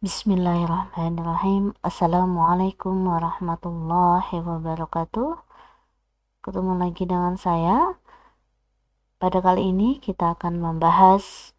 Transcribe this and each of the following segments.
Bismillahirrahmanirrahim. Assalamualaikum warahmatullahi wabarakatuh. Ketemu lagi dengan saya. Pada kali ini kita akan membahas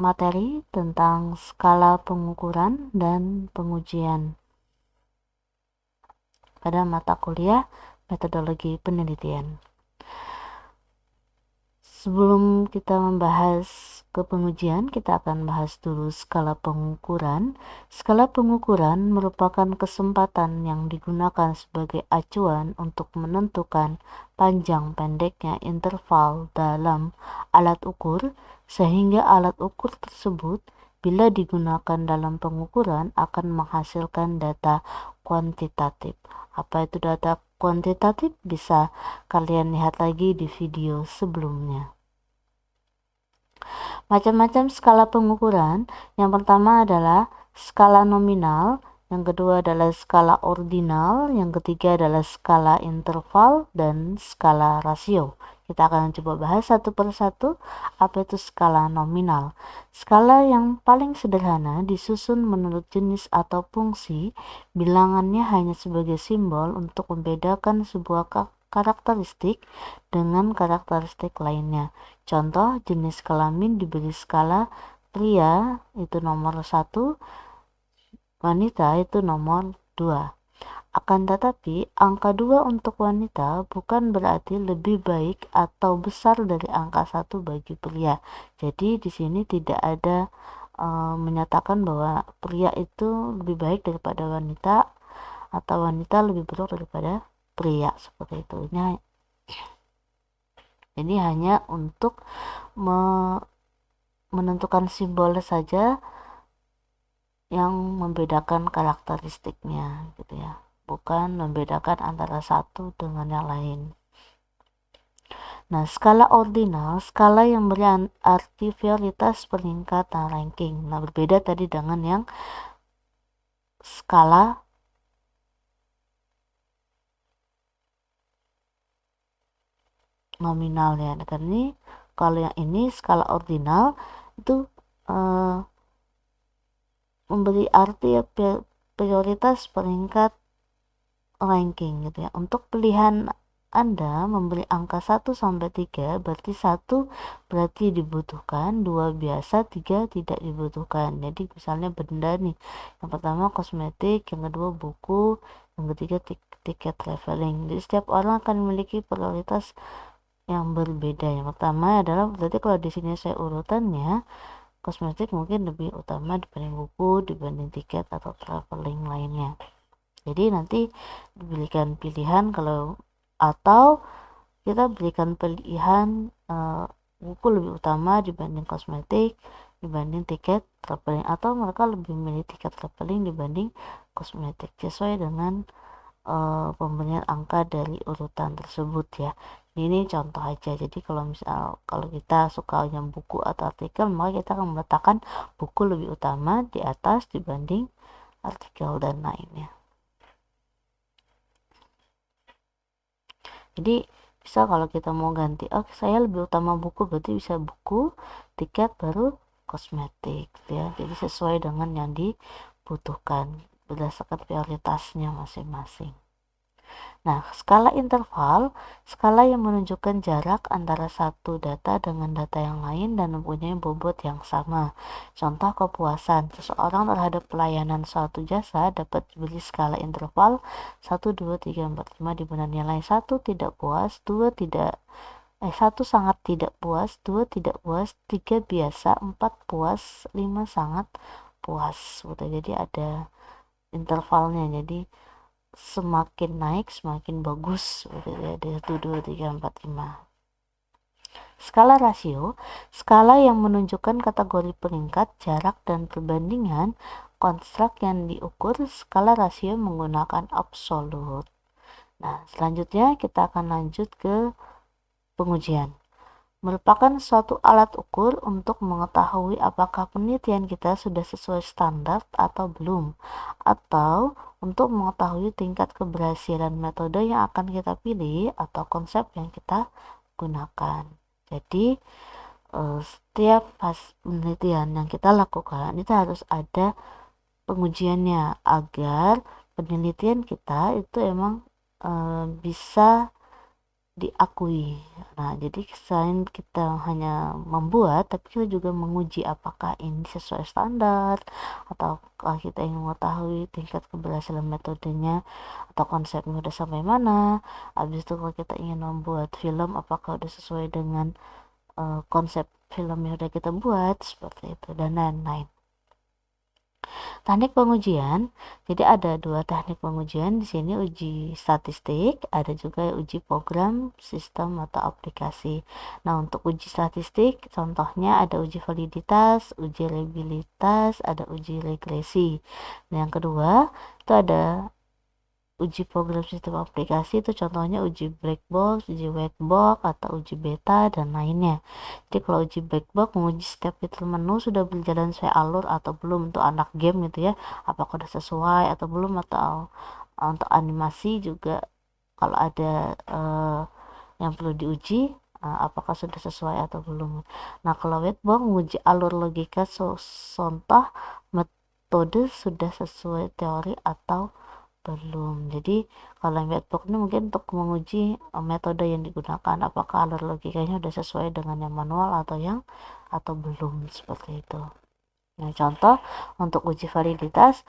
materi tentang skala pengukuran dan pengujian pada mata kuliah metodologi penelitian. Sebelum kita membahas ke pengujian, kita akan bahas dulu skala pengukuran. Skala pengukuran merupakan kesempatan yang digunakan sebagai acuan untuk menentukan panjang pendeknya interval dalam alat ukur, sehingga alat ukur tersebut bila digunakan dalam pengukuran akan menghasilkan data kuantitatif. Apa itu data kuantitatif? Bisa kalian lihat lagi di video sebelumnya. Macam-macam skala pengukuran. Yang pertama adalah skala nominal, yang kedua adalah skala ordinal, yang ketiga adalah skala interval, dan skala rasio. Kita akan coba bahas satu persatu apa itu skala nominal. Skala yang paling sederhana disusun menurut jenis atau fungsi, bilangannya hanya sebagai simbol untuk membedakan sebuah karakteristik dengan karakteristik lainnya. Contoh, jenis kelamin diberi skala pria itu nomor 1, wanita itu nomor 2. Akan tetapi, angka 2 untuk wanita bukan berarti lebih baik atau besar dari angka 1 bagi pria. Jadi di sini tidak ada menyatakan bahwa pria itu lebih baik daripada wanita atau wanita lebih buruk daripada pria, seperti itu. Jadi hanya untuk menentukan simbol saja yang membedakan karakteristiknya gitu ya, bukan membedakan antara satu dengan yang lain. Nah, skala ordinal, skala yang beri arti prioritas peringkat ranking. Nah, berbeda tadi dengan yang skala nominal ya. Karena ini kalau yang ini skala ordinal itu memberi arti ya, prioritas peringkat ranking gitu ya. Untuk pilihan Anda memberi angka 1 sampai 3, berarti 1 berarti dibutuhkan, 2 biasa, 3 tidak dibutuhkan. Jadi misalnya benda nih, yang pertama kosmetik, yang kedua buku, yang ketiga tiket traveling. Jadi setiap orang akan memiliki prioritas yang berbeda. Yang pertama adalah berarti kalau di sini saya urutannya, kosmetik mungkin lebih utama dibanding buku, dibanding tiket atau traveling lainnya. Jadi nanti diberikan pilihan atau kita berikan pilihan buku lebih utama dibanding kosmetik, dibanding tiket traveling, atau mereka lebih memilih tiket traveling dibanding kosmetik sesuai dengan pemberian angka dari urutan tersebut ya. Ini contoh aja. Jadi kalau kita suka yang buku atau artikel, maka kita akan meletakkan buku lebih utama di atas dibanding artikel dan lainnya. Jadi bisa kalau kita mau ganti, saya lebih utama buku, berarti bisa buku, tiket, baru kosmetik ya. Jadi sesuai dengan yang dibutuhkan berdasarkan prioritasnya masing-masing. Nah, skala interval, skala yang menunjukkan jarak antara satu data dengan data yang lain dan mempunyai bobot yang sama. Contoh kepuasan seseorang terhadap pelayanan suatu jasa dapat diberi skala interval 1, 2, 3, 4, 5 di mana nilai 1 tidak puas, 1 sangat tidak puas, 2 tidak puas, 3 biasa, 4 puas, 5 sangat puas. Jadi ada intervalnya. Jadi semakin naik semakin bagus dari 1, 2, 3, 4, 5. Skala rasio, skala yang menunjukkan kategori peringkat, jarak, dan perbandingan konstruk yang diukur. Skala rasio menggunakan absolut. Nah, selanjutnya kita akan lanjut ke pengujian. Merupakan suatu alat ukur untuk mengetahui apakah penelitian kita sudah sesuai standar atau belum, atau untuk mengetahui tingkat keberhasilan metode yang akan kita pilih atau konsep yang kita gunakan. Jadi setiap penelitian yang kita lakukan itu harus ada pengujiannya agar penelitian kita itu emang bisa diakui. Nah, jadi selain kita hanya membuat, tapi kita juga menguji apakah ini sesuai standar, atau kita ingin mengetahui tingkat keberhasilan metodenya atau konsepnya udah sampai mana. Habis itu kalau kita ingin membuat film, apakah udah sesuai dengan konsep film yang udah kita buat, seperti itu, dan lain-lain. Teknik pengujian, jadi ada dua teknik pengujian di sini, uji statistik, ada juga uji program, sistem atau aplikasi. Nah, untuk uji statistik, contohnya ada uji validitas, uji reliabilitas, ada uji regresi. Nah, yang kedua itu ada uji program sistem aplikasi, itu contohnya uji black box, uji white box, atau uji beta, dan lainnya. Jadi kalau uji black box menguji setiap fitur menu sudah berjalan sesuai alur atau belum, untuk anak game gitu ya, apakah sudah sesuai atau belum, atau untuk animasi juga kalau ada yang perlu diuji, apakah sudah sesuai atau belum. Nah, kalau white box menguji alur logika, contoh metode sudah sesuai teori atau belum. Jadi kalau white box ini mungkin untuk menguji metode yang digunakan, apakah alur logikanya sudah sesuai dengan yang manual atau belum, seperti itu. Nah, contoh untuk uji validitas.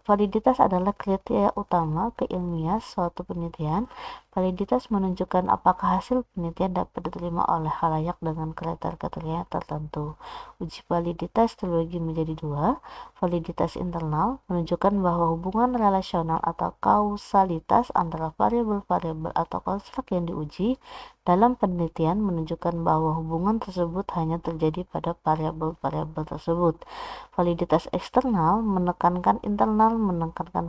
Validitas adalah kriteria utama keilmuan suatu penelitian. Validitas menunjukkan apakah hasil penelitian dapat diterima oleh khalayak dengan kriteria tertentu. Uji validitas terbagi menjadi dua. Validitas internal menunjukkan bahwa hubungan relasional atau kausalitas antara variabel-variabel atau konstruk yang diuji dalam penelitian menunjukkan bahwa hubungan tersebut hanya terjadi pada variabel-variabel tersebut. Validitas eksternal menekankan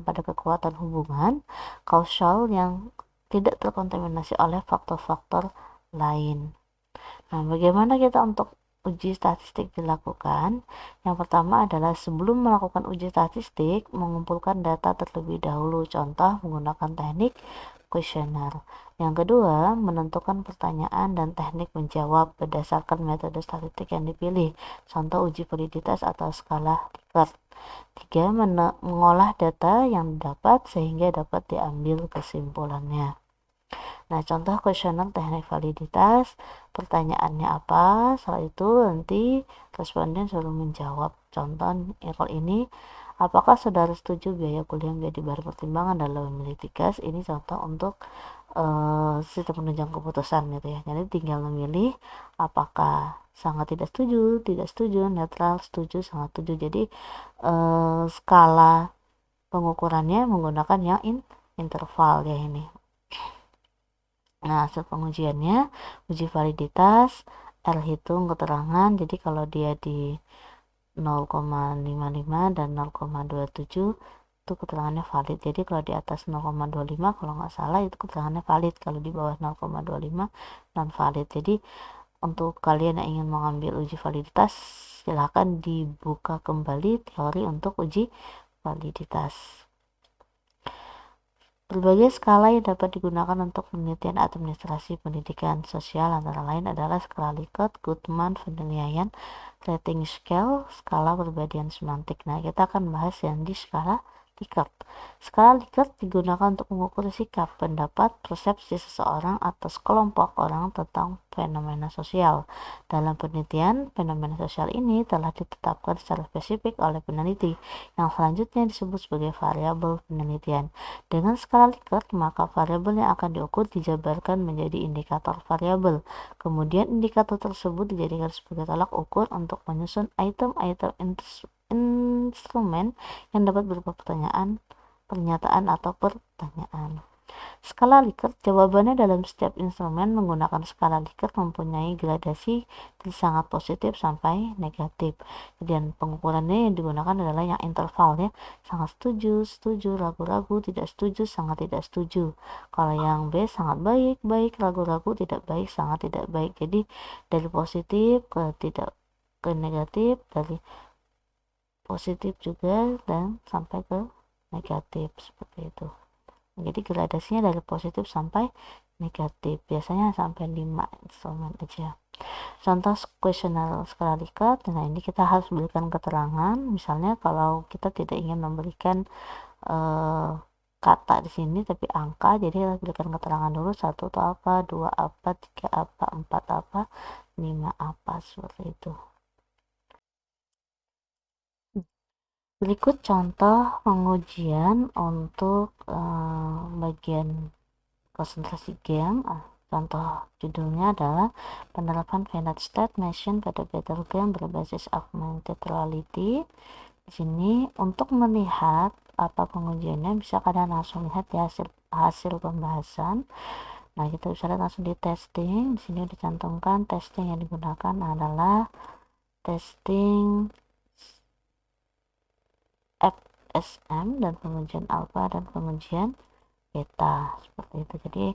pada kekuatan hubungan kausal yang tidak terkontaminasi oleh faktor-faktor lain. Nah, bagaimana kita untuk uji statistik dilakukan? Yang pertama adalah sebelum melakukan uji statistik, mengumpulkan data terlebih dahulu, contoh menggunakan teknik kuesioner. Yang kedua, menentukan pertanyaan dan teknik menjawab berdasarkan metode statistik yang dipilih, contoh uji validitas atau skala Likert. Tiga, mengolah data yang didapat sehingga dapat diambil kesimpulannya. Nah, contoh kuesioner teknik validitas, pertanyaannya apa, setelah itu nanti responden suruh menjawab. Contoh kalau ini, apakah saudara setuju biaya kuliah menjadi bahan pertimbangan dalam memilih tugas? Ini contoh untuk sistem penunjang keputusan gitu ya. Jadi tinggal memilih apakah sangat tidak setuju, netral, setuju, sangat setuju. Jadi skala pengukurannya menggunakan yang interval ya ini. Nah, hasil pengujiannya, uji validitas, R hitung keterangan. Jadi kalau dia di 0,55 dan 0,27 itu keterangannya valid. Jadi kalau di atas 0,25 kalau nggak salah itu keterangannya valid, kalau di bawah 0,25 non valid. Jadi untuk kalian yang ingin mengambil uji validitas, silahkan dibuka kembali teori untuk uji validitas. Berbagai skala yang dapat digunakan untuk penelitian administrasi pendidikan sosial antara lain adalah skala Likert, Goodman, penilaian, rating scale, skala perbedaan semantik. Nah, kita akan bahas yang di skala Likert. Skala Likert digunakan untuk mengukur sikap, pendapat, persepsi seseorang atau sekelompok orang tentang fenomena sosial. Dalam penelitian, fenomena sosial ini telah ditetapkan secara spesifik oleh peneliti, yang selanjutnya disebut sebagai variabel penelitian. Dengan skala Likert, maka variabel yang akan diukur dijabarkan menjadi indikator variabel. Kemudian indikator tersebut dijadikan sebagai tolak ukur untuk menyusun item-item instrumen yang dapat berupa pernyataan atau pertanyaan. Skala Likert, jawabannya dalam setiap instrumen menggunakan skala Likert mempunyai gradasi dari sangat positif sampai negatif. Dan pengukurannya yang digunakan adalah yang interval ya, sangat setuju, ragu-ragu, tidak setuju, sangat tidak setuju. Kalau yang B sangat baik, ragu-ragu, tidak baik, sangat tidak baik. Jadi dari positif ke negatif, dari positif juga dan sampai ke negatif, seperti itu. Jadi gradasinya dari positif sampai negatif, biasanya sampai 5 instrumen aja. Contoh kuesioner skala Likert, nah ini kita harus berikan keterangan. Misalnya kalau kita tidak ingin memberikan kata di sini tapi angka, jadi kita berikan keterangan dulu, 1 itu apa, 2 apa, 3 apa, 4 apa, 5 apa, seperti itu. Berikut contoh pengujian untuk bagian konsentrasi game. Contoh judulnya adalah penerapan finite state machine pada battle game berbasis augmented reality. Di sini untuk melihat apa pengujiannya bisa kalian langsung lihat di hasil pembahasan. Nah, kita bisa lihat langsung di testing. Di sini dicantumkan testing yang digunakan adalah testing FSM dan pengujian alpha dan pengujian beta, seperti itu. Jadi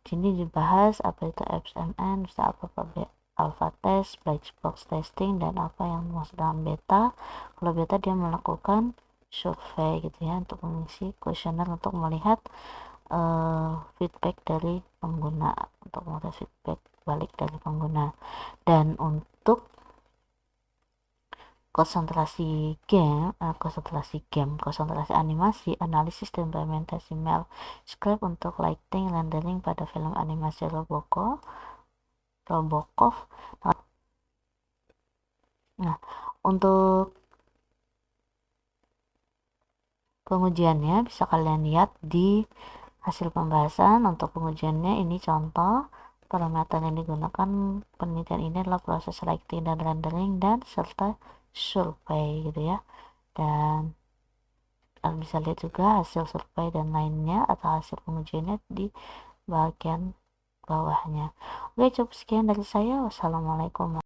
di sini dibahas apa itu FSMN, bisa apa alpha test, black box testing, dan apa yang dimaksud dengan beta. Kalau beta dia melakukan survei gitu ya, untuk mengisi kuesioner untuk melihat feedback dari pengguna, untuk melihat feedback balik dari pengguna. Dan untuk konsentrasi animasi, analisis dan implementasi Mel script untuk lighting rendering pada film animasi Robocop. Nah, untuk pengujiannya bisa kalian lihat di hasil pembahasan. Untuk pengujiannya ini contoh parameter yang digunakan penelitian ini adalah proses lighting dan rendering dan serta survei gitu ya. Dan kalian bisa lihat juga hasil survei dan lainnya atau hasil pengujiannya di bagian bawahnya. Oke, cukup sekian dari saya. Wassalamualaikum.